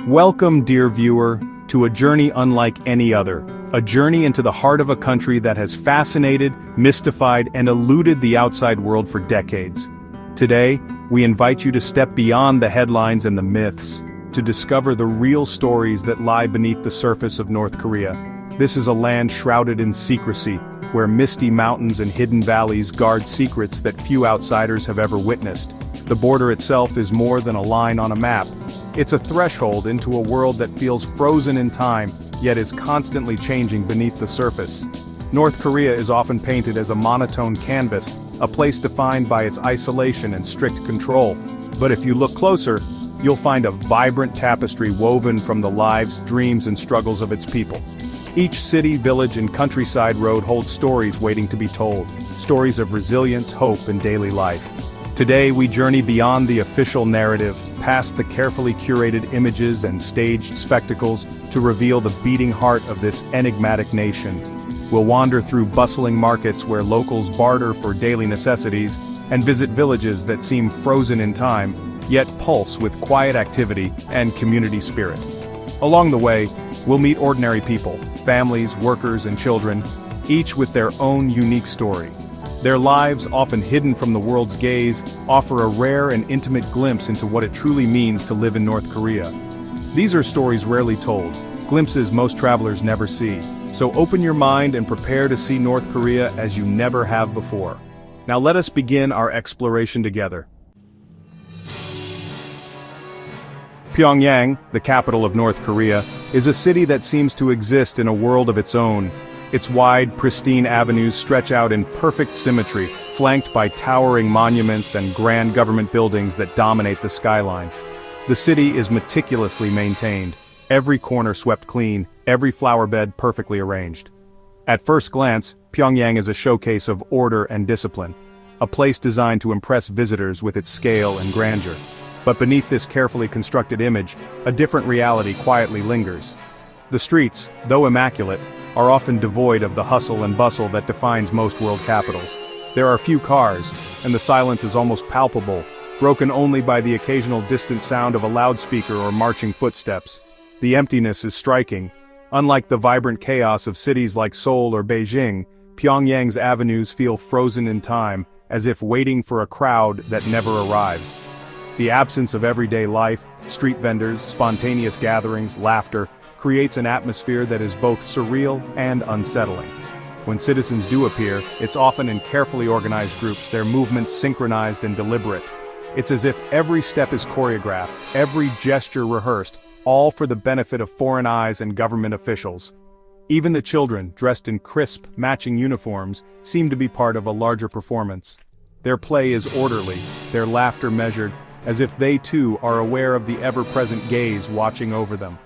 Welcome, dear viewer, to a journey unlike any other. A journey into the heart of a country that has fascinated, mystified, and eluded the outside world for decades. Today, we invite you to step beyond the headlines and the myths, to discover the real stories that lie beneath the surface of North Korea. This is a land shrouded in secrecy, where misty mountains and hidden valleys guard secrets that few outsiders have ever witnessed. The border itself is more than a line on a map. It's a threshold into a world that feels frozen in time, yet is constantly changing beneath the surface. North Korea is often painted as a monotone canvas, a place defined by its isolation and strict control. But if you look closer, you'll find a vibrant tapestry woven from the lives, dreams, and struggles of its people. Each city, village, and countryside road holds stories waiting to be told, stories of resilience, hope, and daily life. Today we journey beyond the official narrative, past the carefully curated images and staged spectacles, to reveal the beating heart of this enigmatic nation. We'll wander through bustling markets where locals barter for daily necessities, and visit villages that seem frozen in time, yet pulse with quiet activity and community spirit. Along the way, we'll meet ordinary people, families, workers, and children, each with their own unique story. Their lives, often hidden from the world's gaze, offer a rare and intimate glimpse into what it truly means to live in North Korea. These are stories rarely told, glimpses most travelers never see. So open your mind and prepare to see North Korea as you never have before. Now let us begin our exploration together. Pyongyang, the capital of North Korea, is a city that seems to exist in a world of its own. Its wide, pristine avenues stretch out in perfect symmetry, flanked by towering monuments and grand government buildings that dominate the skyline. The city is meticulously maintained, every corner swept clean, every flower bed perfectly arranged. At first glance, Pyongyang is a showcase of order and discipline, a place designed to impress visitors with its scale and grandeur. But beneath this carefully constructed image, a different reality quietly lingers. The streets, though immaculate, are often devoid of the hustle and bustle that defines most world capitals. There are few cars, and the silence is almost palpable, broken only by the occasional distant sound of a loudspeaker or marching footsteps. The emptiness is striking. Unlike the vibrant chaos of cities like Seoul or Beijing, Pyongyang's avenues feel frozen in time, as if waiting for a crowd that never arrives. The absence of everyday life, street vendors, spontaneous gatherings, laughter, creates an atmosphere that is both surreal and unsettling. When citizens do appear, it's often in carefully organized groups, their movements synchronized and deliberate. It's as if every step is choreographed, every gesture rehearsed, all for the benefit of foreign eyes and government officials. Even the children, dressed in crisp, matching uniforms, seem to be part of a larger performance. Their play is orderly, their laughter measured, as if they too are aware of the ever-present gaze watching over them.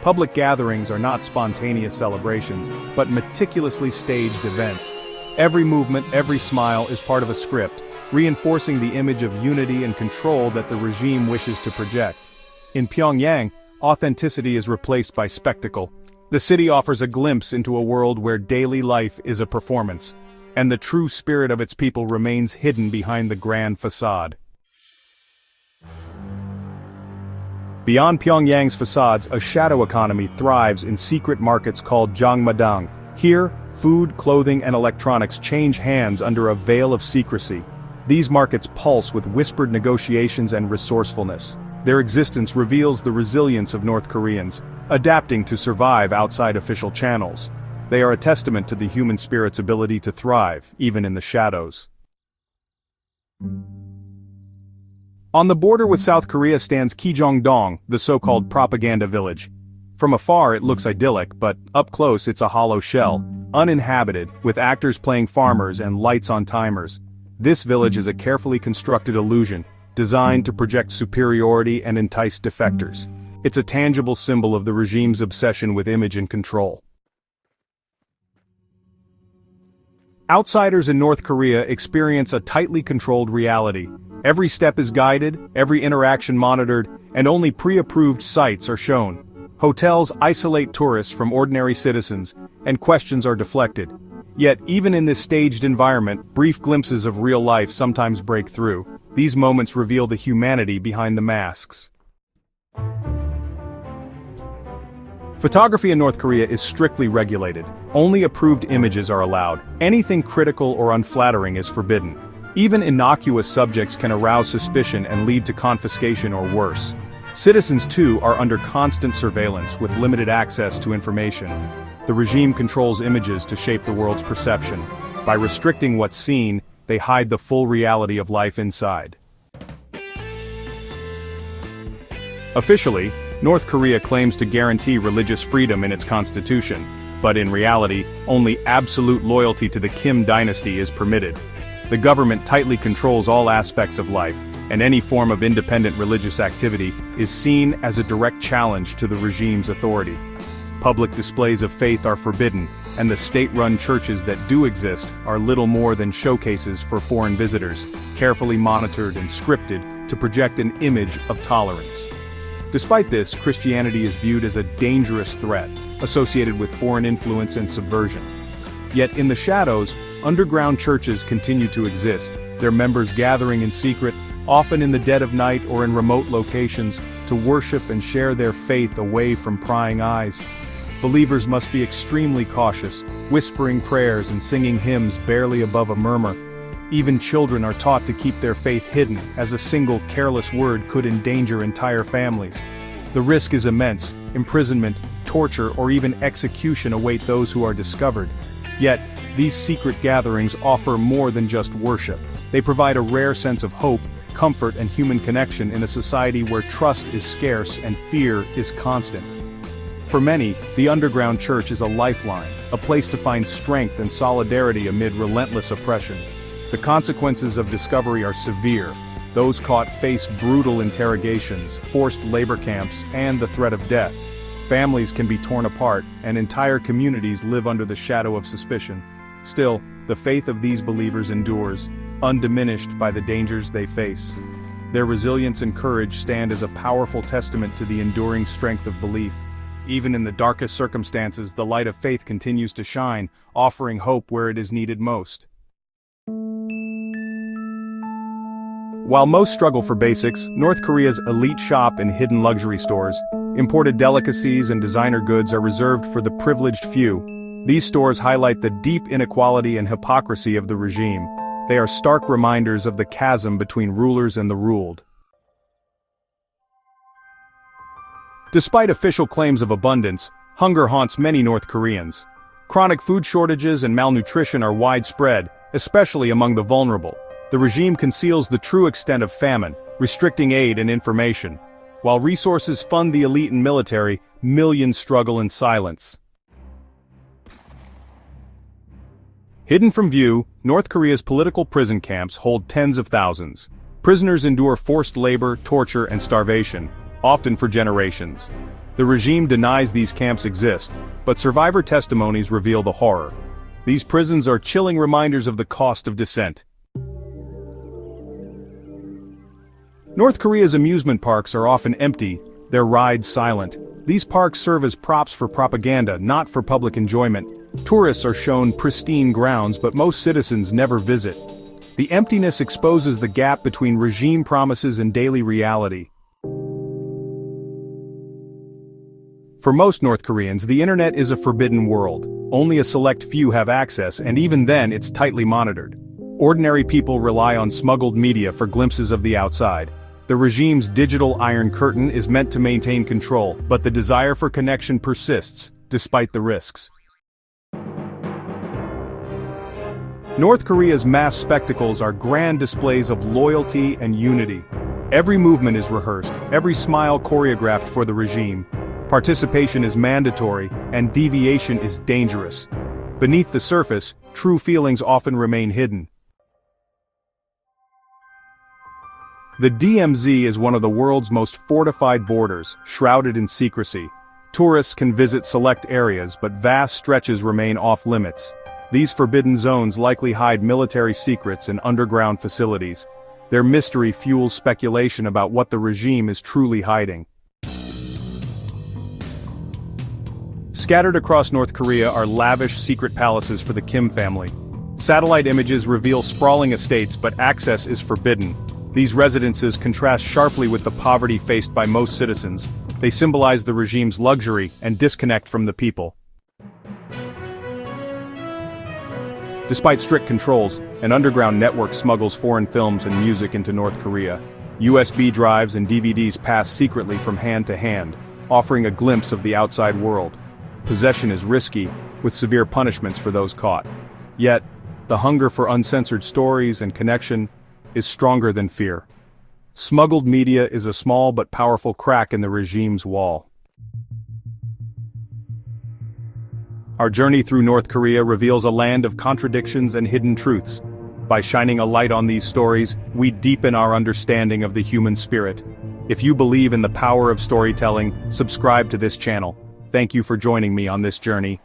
Public gatherings are not spontaneous celebrations, but meticulously staged events. Every movement, every smile is part of a script, reinforcing the image of unity and control that the regime wishes to project. In Pyongyang, authenticity is replaced by spectacle. The city offers a glimpse into a world where daily life is a performance, and the true spirit of its people remains hidden behind the grand facade. Beyond Pyongyang's facades, a shadow economy thrives in secret markets called Jangmadang. Here, food, clothing, and electronics change hands under a veil of secrecy. These markets pulse with whispered negotiations and resourcefulness. Their existence reveals the resilience of North Koreans, adapting to survive outside official channels. They are a testament to the human spirit's ability to thrive, even in the shadows. On the border with South Korea stands Kijongdong, the so-called propaganda village. From afar it looks idyllic, but up close it's a hollow shell, uninhabited, with actors playing farmers and lights on timers. This village is a carefully constructed illusion, designed to project superiority and entice defectors. It's a tangible symbol of the regime's obsession with image and control. Outsiders in North Korea experience a tightly controlled reality. Every step is guided, every interaction monitored, and only pre-approved sites are shown. Hotels isolate tourists from ordinary citizens, and questions are deflected. Yet, even in this staged environment, brief glimpses of real life sometimes break through. These moments reveal the humanity behind the masks. Photography in North Korea is strictly regulated. Only approved images are allowed. Anything critical or unflattering is forbidden. Even innocuous subjects can arouse suspicion and lead to confiscation or worse. Citizens, too, are under constant surveillance with limited access to information. The regime controls images to shape the world's perception. By restricting what's seen, they hide the full reality of life inside. Officially, North Korea claims to guarantee religious freedom in its constitution, but in reality, only absolute loyalty to the Kim dynasty is permitted. The government tightly controls all aspects of life, and any form of independent religious activity is seen as a direct challenge to the regime's authority. Public displays of faith are forbidden, and the state-run churches that do exist are little more than showcases for foreign visitors, carefully monitored and scripted to project an image of tolerance. Despite this, Christianity is viewed as a dangerous threat, associated with foreign influence and subversion. Yet in the shadows, underground churches continue to exist, their members gathering in secret, often in the dead of night or in remote locations, to worship and share their faith away from prying eyes. Believers must be extremely cautious, whispering prayers and singing hymns barely above a murmur. Even children are taught to keep their faith hidden, as a single careless word could endanger entire families. The risk is immense. Imprisonment, torture, or even execution await those who are discovered. Yet, these secret gatherings offer more than just worship. They provide a rare sense of hope, comfort, and human connection in a society where trust is scarce and fear is constant. For many, the underground church is a lifeline, a place to find strength and solidarity amid relentless oppression. The consequences of discovery are severe. Those caught face brutal interrogations, forced labor camps, and the threat of death. Families can be torn apart, and entire communities live under the shadow of suspicion. Still, the faith of these believers endures, undiminished by the dangers they face. Their resilience and courage stand as a powerful testament to the enduring strength of belief. Even in the darkest circumstances, the light of faith continues to shine, offering hope where it is needed most. While most struggle for basics, North Korea's elite shop and hidden luxury stores, imported delicacies and designer goods are reserved for the privileged few. These stores highlight the deep inequality and hypocrisy of the regime. They are stark reminders of the chasm between rulers and the ruled. Despite official claims of abundance, hunger haunts many North Koreans. Chronic food shortages and malnutrition are widespread, especially among the vulnerable. The regime conceals the true extent of famine, restricting aid and information. While resources fund the elite and military, millions struggle in silence. Hidden from view, North Korea's political prison camps hold tens of thousands. Prisoners endure forced labor, torture, and starvation, often for generations. The regime denies these camps exist, but survivor testimonies reveal the horror. These prisons are chilling reminders of the cost of dissent. North Korea's amusement parks are often empty, their rides silent. These parks serve as props for propaganda, not for public enjoyment. Tourists are shown pristine grounds, but most citizens never visit. The emptiness exposes the gap between regime promises and daily reality. For most North Koreans, the internet is a forbidden world. Only a select few have access, and even then it's tightly monitored. Ordinary people rely on smuggled media for glimpses of the outside. The regime's digital Iron Curtain is meant to maintain control, but the desire for connection persists, despite the risks. North Korea's mass spectacles are grand displays of loyalty and unity. Every movement is rehearsed, every smile choreographed for the regime. Participation is mandatory, and deviation is dangerous. Beneath the surface, true feelings often remain hidden. The DMZ is one of the world's most fortified borders, shrouded in secrecy. Tourists can visit select areas, but vast stretches remain off-limits. These forbidden zones likely hide military secrets and underground facilities. Their mystery fuels speculation about what the regime is truly hiding. Scattered across North Korea are lavish secret palaces for the Kim family. Satellite images reveal sprawling estates, but access is forbidden. These residences contrast sharply with the poverty faced by most citizens. They symbolize the regime's luxury and disconnect from the people. Despite strict controls, an underground network smuggles foreign films and music into North Korea. USB drives and DVDs pass secretly from hand to hand, offering a glimpse of the outside world. Possession is risky, with severe punishments for those caught. Yet, the hunger for uncensored stories and connection is stronger than fear. Smuggled media is a small but powerful crack in the regime's wall. Our journey through North Korea reveals a land of contradictions and hidden truths. By shining a light on these stories, we deepen our understanding of the human spirit. If you believe in the power of storytelling, subscribe to this channel. Thank you for joining me on this journey.